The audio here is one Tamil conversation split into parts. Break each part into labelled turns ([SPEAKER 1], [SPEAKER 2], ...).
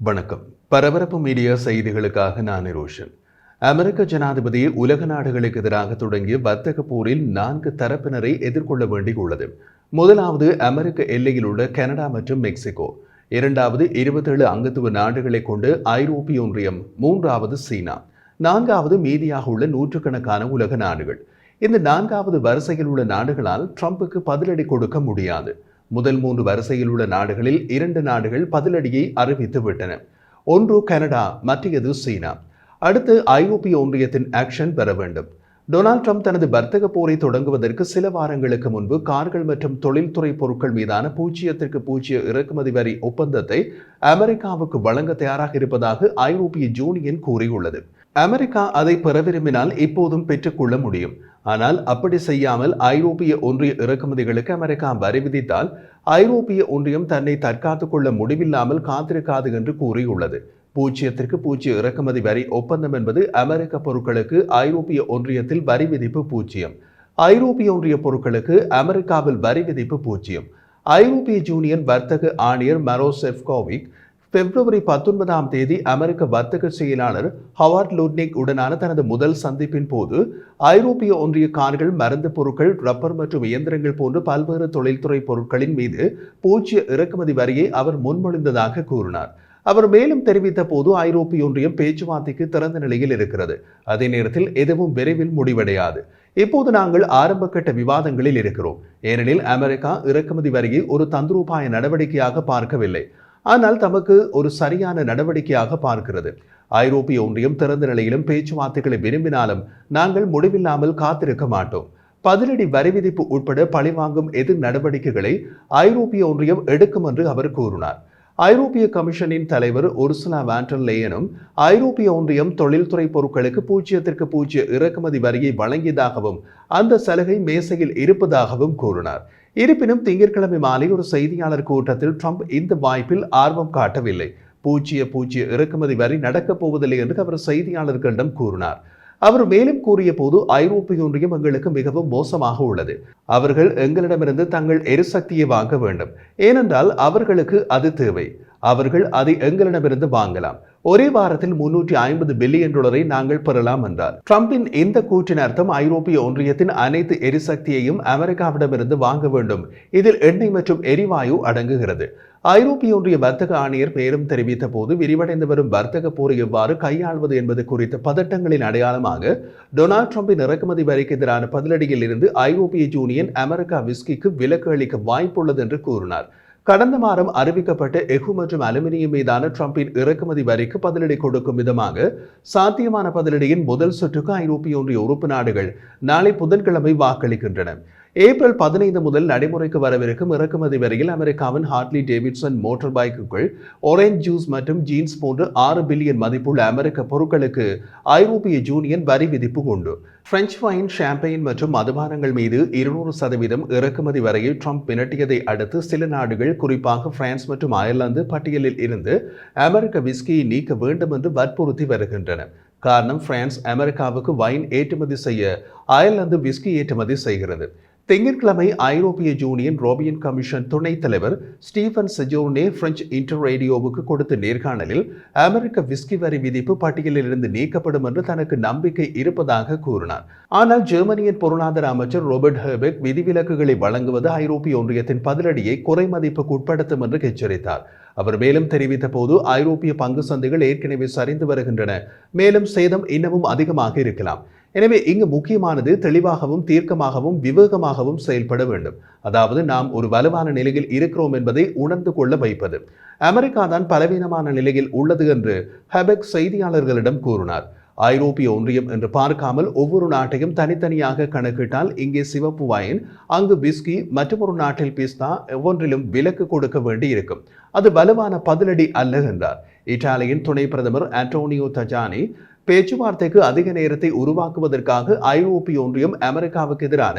[SPEAKER 1] வணக்கம். பரபரப்பு மீடியா செய்திகளுக்காக நான் ரோஷன். அமெரிக்க ஜனாதிபதி உலக நாடுகளுக்கு எதிராக தொடங்கிய வர்த்தக போரில் 4 தரப்பினரை எதிர்கொள்ள வேண்டியுள்ளது. முதலாவது அமெரிக்க எல்லையில் உள்ள கனடா மற்றும் மெக்சிகோ, இரண்டாவது 27 அங்கத்துவ நாடுகளை கொண்டு ஐரோப்பிய ஒன்றியம், மூன்றாவது சீனா, நான்காவது மீதியாக உள்ள நூற்றுக்கணக்கான உலக நாடுகள். இந்த நான்காவது வரிசையில் உள்ள நாடுகளால் ட்ரம்புக்கு பதிலடி கொடுக்க முடியாது. முதல் 3 வரிசையில் உள்ள நாடுகளில் 2 நாடுகள் பதிலடியை அறிவித்து விட்டன. ஒன்று கனடா, மற்றது சீனா. அடுத்து ஐரோப்பிய ஒன்றியத்தின் ஆக்ஷன் பெற வேண்டும். டொனால்ட் ட்ரம்ப் தனது வர்த்தக போரை தொடங்குவதற்கு சில வாரங்களுக்கு முன்பு கார்கள் மற்றும் தொழில்துறை பொருட்கள் மீதான 0% இறக்குமதி வரி ஒப்பந்தத்தை அமெரிக்காவுக்கு வழங்க தயாராக இருப்பதாக ஐரோப்பிய யூனியன் கூறியுள்ளது. அமெரிக்கா அதை பெற விரும்பினால் இப்போதும் பெற்றுக்கொள்ள முடியும். ஆனால் அப்படி செய்யாமல் ஐரோப்பிய ஒன்றிய இறக்குமதிகளுக்கு அமெரிக்கா வரி விதித்தால் ஐரோப்பிய ஒன்றியம் தன்னை தற்காத்துக் கொள்ள முடிவில்லாமல் காத்திருக்காது என்று கூறியுள்ளது. 0% இறக்குமதி வரி ஒப்பந்தம் என்பது அமெரிக்க பொருட்களுக்கு ஐரோப்பிய ஒன்றியத்தில் வரி விதிப்பு 0, ஐரோப்பிய ஒன்றிய பொருட்களுக்கு அமெரிக்காவில் வரி விதிப்பு 0. ஐரோப்பிய யூனியன் வர்த்தக ஆணையர் மரோஸ் செஃப்கோவிக் பிப்ரவரி 19ஆம் தேதி அமெரிக்க வர்த்தக செயலாளர் ஹவார்ட் லுட்னிக் உடனான தனது முதல் சந்திப்பின் போது ஐரோப்பிய ஒன்றிய கார்கள், மருந்து பொருட்கள், ரப்பர் மற்றும் இயந்திரங்கள் போன்ற பல்வேறு தொழில்துறை பொருட்களின் மீது 0 இறக்குமதி வரியை அவர் முன்மொழிந்ததாக கூறினார். அவர் மேலும் தெரிவித்த போது ஐரோப்பிய ஒன்றியம் பேச்சுவார்த்தைக்கு திறந்த நிலையில் இருக்கிறது. அதே நேரத்தில் எதுவும் விரைவில் முடிவடையாது. இப்போது நாங்கள் ஆரம்பகட்ட விவாதங்களில் இருக்கிறோம். ஏனெனில் அமெரிக்கா இறக்குமதி வரியை ஒரு தந்திரோபாய நடவடிக்கையாக பார்க்கவில்லை, ஆனால் தமக்கு ஒரு சரியான நடவடிக்கையாக பார்க்கிறது. ஐரோப்பிய ஒன்றியம் திறந்த நிலையிலும் பேச்சுவார்த்தைகளை விரும்பினாலும் நாங்கள் முடிவில்லாமல் காத்திருக்க மாட்டோம். பதிலடி வரி விதிப்பு உட்பட பழிவாங்கும் எதிர் நடவடிக்கைகளை ஐரோப்பிய ஒன்றியம் எடுக்கும் என்று அவர் கூறினார். ஐரோப்பிய கமிஷனின் தலைவர் உர்சுலா வான் டெர் லேயனும் ஐரோப்பிய ஒன்றியம் தொழில்துறை பொருட்களுக்கு 0% இறக்குமதி வரியை வழங்கியதாகவும் அந்த சலுகை மேசையில் இருப்பதாகவும் கூறினார். இருப்பினும் திங்கட்கிழமை மாலை ஒரு செய்தியாளர் கூட்டத்தில் ட்ரம்ப் இந்த வாய்ப்பில் ஆர்வம் காட்டவில்லை. 0% இறக்குமதி வரி நடக்கப் போவதில்லை என்று அவர் செய்தியாளர்களிடம் கூறினார். அவர் மேலும் கூறிய போது, ஐரோப்பிய ஒன்றியம் எங்களுக்கு மிகவும் மோசமாக உள்ளது. அவர்கள் எங்களிடமிருந்து தங்கள் எரிசக்தியை வாங்க வேண்டும், ஏனென்றால் அவர்களுக்கு அது தேவை. அவர்கள் அதை எங்களிடமிருந்து வாங்கலாம். ஒரே வாரத்தில் $350 பில்லியன் நாங்கள் பெறலாம் என்றார். ட்ரம்பின் இந்த கூற்றின் அர்த்தம் ஐரோப்பிய ஒன்றியத்தின் அனைத்து எரிசக்தியையும் அமெரிக்காவிடமிருந்து வாங்க வேண்டும். இதில் எண்ணெய் மற்றும் எரிவாயு அடங்குகிறது. ஐரோப்பிய ஒன்றிய வர்த்தக ஆணையர் மேலும் தெரிவித்த போது, விரிவடைந்து வரும் வர்த்தக போரை எவ்வாறு கையாள்வது என்பது குறித்த பதட்டங்களின் அடையாளமாக டொனால்ட் ட்ரம்பின் இறக்குமதி வரிக்கு எதிரான பதிலடியில் இருந்து ஐரோப்பிய யூனியன் அமெரிக்கா விஸ்கிக்கு விலக்கு அளிக்க வாய்ப்புள்ளது என்று கூறினார். கடந்த வாரம் அறிவிக்கப்பட்ட எஃகு மற்றும் அலுமினியம் மீதான ட்ரம்பின் இறக்குமதி வரிக்கு பதிலடி கொடுக்கும் விதமாக சாத்தியமான பதிலடியின் முதல் சுற்றுக்கு ஐரோப்பிய ஒன்றிய உறுப்பு நாடுகள் நாளை புதன்கிழமை வாக்களிக்கின்றன. ஏப்ரல் 15 முதல் நடைமுறைக்கு வரவிருக்கும் இறக்குமதி வரியில் அமெரிக்காவின் ஹார்ட்லி டேவிட்சன் மோட்டார் பைக்குகள், ஆரஞ்சு ஜூஸ் மற்றும் ஜீன்ஸ் போன்ற 6 பில்லியன் மதிப்புள்ள அமெரிக்க பொருட்களுக்கு ஐரோப்பிய யூனியன் வரி விதிப்பு உண்டு. பிரெஞ்சு வைன், ஷாம்பெயின் மற்றும் மதுபானங்கள் மீது 200% இறக்குமதி வரையை ட்ரம்ப் மிரட்டியதை அடுத்து சில நாடுகள், குறிப்பாக பிரான்ஸ் மற்றும் அயர்லாந்து, பட்டியலில் இருந்து அமெரிக்க விஸ்கியை நீக்க வேண்டும் என்று வற்புறுத்தி வருகின்றன. காரணம், பிரான்ஸ் அமெரிக்காவுக்கு வைன் ஏற்றுமதி செய்ய அயர்லாந்து விஸ்கி ஏற்றுமதி செய்கிறது. திங்கட்கிழமை ஐரோப்பிய யூனியன் ரோபியன் கமிஷன் துணைத் தலைவர் ஸ்டீஃபன் செஜோர்னே பிரெஞ்சு இன்டர் ரேடியோவுக்கு கொடுத்த நேர்காணலில் அமெரிக்க விஸ்கி வரி விதிப்பு பட்டியலில் இருந்து நீக்கப்படும் என்று தனக்கு நம்பிக்கை இருப்பதாக கூறினார். ஆனால் ஜெர்மனியின் பொருளாதார அமைச்சர் ரோபர்ட் ஹெர்பெக் விதிவிலக்குகளை வழங்குவது ஐரோப்பிய ஒன்றியத்தின் பதிலடியை குறைமதிப்புக்கு உட்படுத்தும் என்று எச்சரித்தார். அவர் மேலும் தெரிவித்த போது, ஐரோப்பிய பங்கு சந்தைகள் ஏற்கனவே சரிந்து வருகின்றன, மேலும் சேதம் இன்னமும் அதிகமாக இருக்கலாம். எனவே இங்கு முக்கியமானது தெளிவாகவும் தீர்க்கமாகவும் விவேகமாகவும் செயல்பட வேண்டும். அதாவது நாம் ஒரு வலுவான நிலையில் இருக்கிறோம் என்பதை உணர்ந்து கொள்ள வைப்பது. அமெரிக்கா தான் பலவீனமான நிலையில் உள்ளது என்று ஹெபெக் செய்தியாளர்களிடம் கூறினார். ஐரோப்பிய ஒன்றியம் என்று பார்க்காமல் ஒவ்வொரு நாட்டையும் தனித்தனியாக கணக்கிட்டால் இங்கே சிவப்பு வைன், அங்கு விஸ்கி, மற்றொரு நாட்டில் பிஸ்தா, ஒவ்வொன்றிலும் விலக்கு கொடுக்க வேண்டி இருக்கும். அது வலுவான பதிலடி அல்ல என்றார். இத்தாலியின் துணை பிரதமர் ஆண்டோனியோ தஜானி பேச்சுவார்த்தைக்கு அதிக நேரத்தை உருவாக்குவதற்காக ஐரோப்பிய ஒன்றியம் அமெரிக்காவுக்கு எதிரான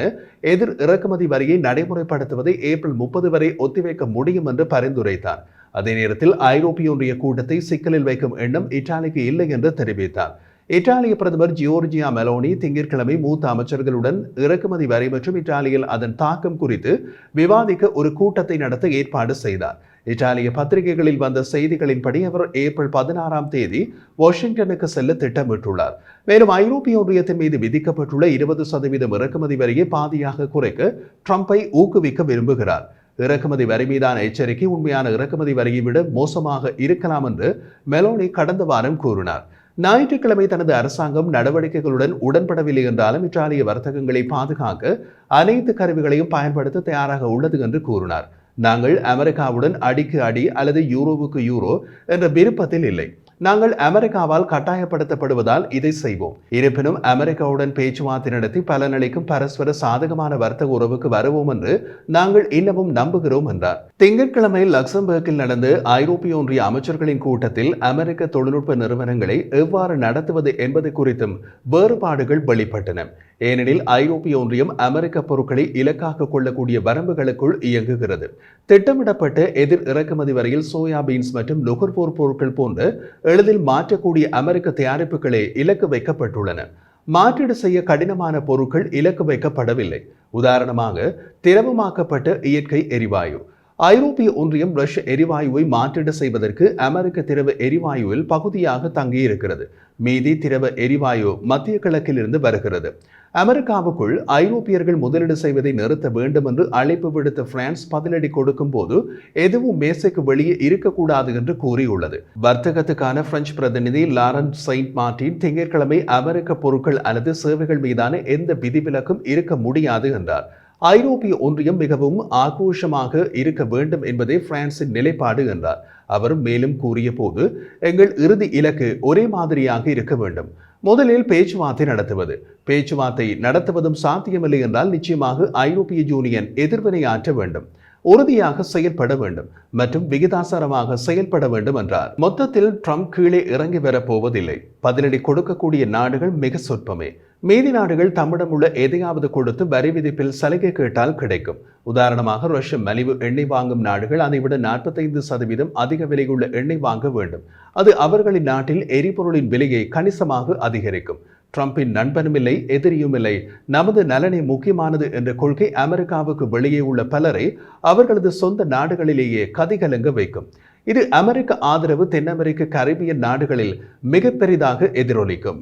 [SPEAKER 1] எதிர் இறக்குமதி வரியை நடைமுறைப்படுத்துவதை ஏப்ரல் 30 வரை ஒத்திவைக்க முடியும் என்று பரிந்துரைத்தார். அதே நேரத்தில் ஐரோப்பிய ஒன்றிய கூட்டத்தை சிக்கலில் வைக்கும் எண்ணம் இத்தாலிக்கு இல்லை என்று தெரிவித்தார். இத்தாலிய பிரதமர் ஜியோர்ஜியா மெலோனி திங்கட்கிழமை மூத்த அமைச்சர்களுடன் இறக்குமதி வரி மற்றும் இத்தாலியில் அதன் தாக்கம் குறித்து விவாதிக்க ஒரு கூட்டத்தை நடத்த ஏற்பாடு செய்தார். இத்தாலிய பத்திரிகைகளில் வந்த செய்திகளின்படி அவர் ஏப்ரல் 16ஆம் தேதி வாஷிங்டனுக்கு செல்ல திட்டமிட்டுள்ளார். மேலும் ஐரோப்பிய ஒன்றியத்தின் மீது விதிக்கப்பட்டுள்ள 20% இறக்குமதி வரியை பாதியாக குறைக்க ட்ரம்பை ஊக்குவிக்க விரும்புகிறார். இறக்குமதி வரி மீதான எச்சரிக்கை உண்மையான இறக்குமதி வரியை விட மோசமாக இருக்கலாம் என்று மெலோனி கடந்த வாரம் கூறினார். ஞாயிற்றுக்கிழமை தனது அரசாங்கம் நடவடிக்கைகளுடன் உடன்படவில்லை என்றாலும் இத்தாலிய வர்த்தகங்களை பாதுகாக்க அனைத்து கருவிகளையும் பயன்படுத்த தயாராக உள்ளது என்று கூறினார். நாங்கள் அமெரிக்காவுடன் அடிக்கு அடி அல்லது யூரோவுக்கு யூரோ என்ற விருப்பத்தில் இல்லை. நாங்கள் அமெரிக்காவால் கட்டாயப்படுத்தப்படுவதால் இதை செய்வோம். இருப்பினும் அமெரிக்காவுடன் பேச்சுவார்த்தை நடத்தி பலனளிக்கும் பரஸ்பர சாதகமான வர்த்தக உறவுக்கு வருவோம் என்று நாங்கள் இன்னமும் நம்புகிறோம் என்றார். திங்கட்கிழமை லக்சம்பர்கில் நடந்த ஐரோப்பிய ஒன்றிய அமைச்சர்களின் கூட்டத்தில் அமெரிக்க தொழில்நுட்ப நிறுவனங்களை எவ்வாறு நடத்துவது என்பது குறித்தும் வேறுபாடுகள் வெளிப்பட்டன. ஏனெனில் ஐரோப்பிய ஒன்றியம் அமெரிக்க பொருட்களை இலக்காக கொள்ளக்கூடிய வரம்புகளுக்குள் இயங்குகிறது. திட்டமிடப்பட்ட எதிர் இறக்குமதி வரையில் சோயா பீன்ஸ் மற்றும் நுகர்வோர் பொருட்கள் போன்ற எளிதில் மாற்றக்கூடிய அமெரிக்க தயாரிப்புகளே இலக்கு வைக்கப்பட்டுள்ளன. மாற்றீடு செய்ய கடினமான பொருட்கள் இலக்கு வைக்கப்படவில்லை. உதாரணமாக திரவமாக்கப்பட்ட இயற்கை எரிவாயு. ஐரோப்பிய ஒன்றியம் ரஷ்ய எரிவாயுவை மாற்றீடு செய்வதற்கு அமெரிக்க திரவ எரிவாயுவில் பகுதியாக தங்கியிருக்கிறது. மீதி திரவ எரிவாயு மத்திய கிழக்கிலிருந்து வருகிறது. அமெரிக்காவுக்குள் ஐரோப்பியர்கள் முதலீடு செய்வதை நிறுத்த வேண்டும் என்று அழைப்பு விடுத்த பிரான்ஸ் பதிலடி கொடுக்கும் போது எதுவும் மேசைக்கு வெளியே இருக்கக்கூடாது என்று கூறியுள்ளது. வர்த்தகத்துக்கான பிரெஞ்சு பிரதிநிதி லாரன்ட் செயின்ட் மார்டின் திங்கட்கிழமை அமெரிக்க பொருட்கள் அல்லது சேவைகள் மீதான எந்த விதிவிலக்கும் இருக்க முடியாது என்றார். ஐரோப்பிய ஒன்றியம் மிகவும் ஆக்ரோஷமாக இருக்க வேண்டும் என்பதே பிரான்சின் நிலைப்பாடு என்றார். அவர் மேலும் கூறிய போது, எங்கள் இறுதி இலக்கு ஒரே மாதிரியாக இருக்க வேண்டும். முதலில் பேச்சுவார்த்தை நடத்துவது. பேச்சுவார்த்தை நடத்துவதும் சாத்தியமில்லை என்றால் நிச்சயமாக ஐரோப்பிய யூனியன் எதிர்வினையாற்ற வேண்டும், உறுதியாக செயல்பட வேண்டும் மற்றும் விகிதாசாரமாக செயல்பட வேண்டும் என்றார். மொத்தத்தில் ட்ரம்ப் கீழே இறங்கி வரப்போவதில்லை. பதிலடி கொடுக்கக்கூடிய நாடுகள் மிக சொற்பமே. மீதி நாடுகள் தம்மிடம் உள்ள எதையாவது கொடுத்து வரி விதிப்பில் சலுகை கேட்டால் கிடைக்கும். உதாரணமாக ரஷ்ய மலிவு எண்ணெய் வாங்கும் நாடுகள் அதைவிட 45% அதிக விலையுள்ள எண்ணெய் வாங்க வேண்டும். அது அவர்களின் நாட்டில் எரிபொருளின் விலையை கணிசமாக அதிகரிக்கும். ட்ரம்பின் நண்பனும் இல்லை, எதிரியும் இல்லை, நமது நலனை முக்கியமானது என்ற கொள்கை அமெரிக்காவுக்கு வெளியே உள்ள பலரை அவர்களது சொந்த நாடுகளிலேயே கதிகலங்க வைக்கும். இது அமெரிக்க ஆதரவு தென் அமெரிக்க கரீபியன் நாடுகளில் மிக பெரிதாக எதிரொலிக்கும்.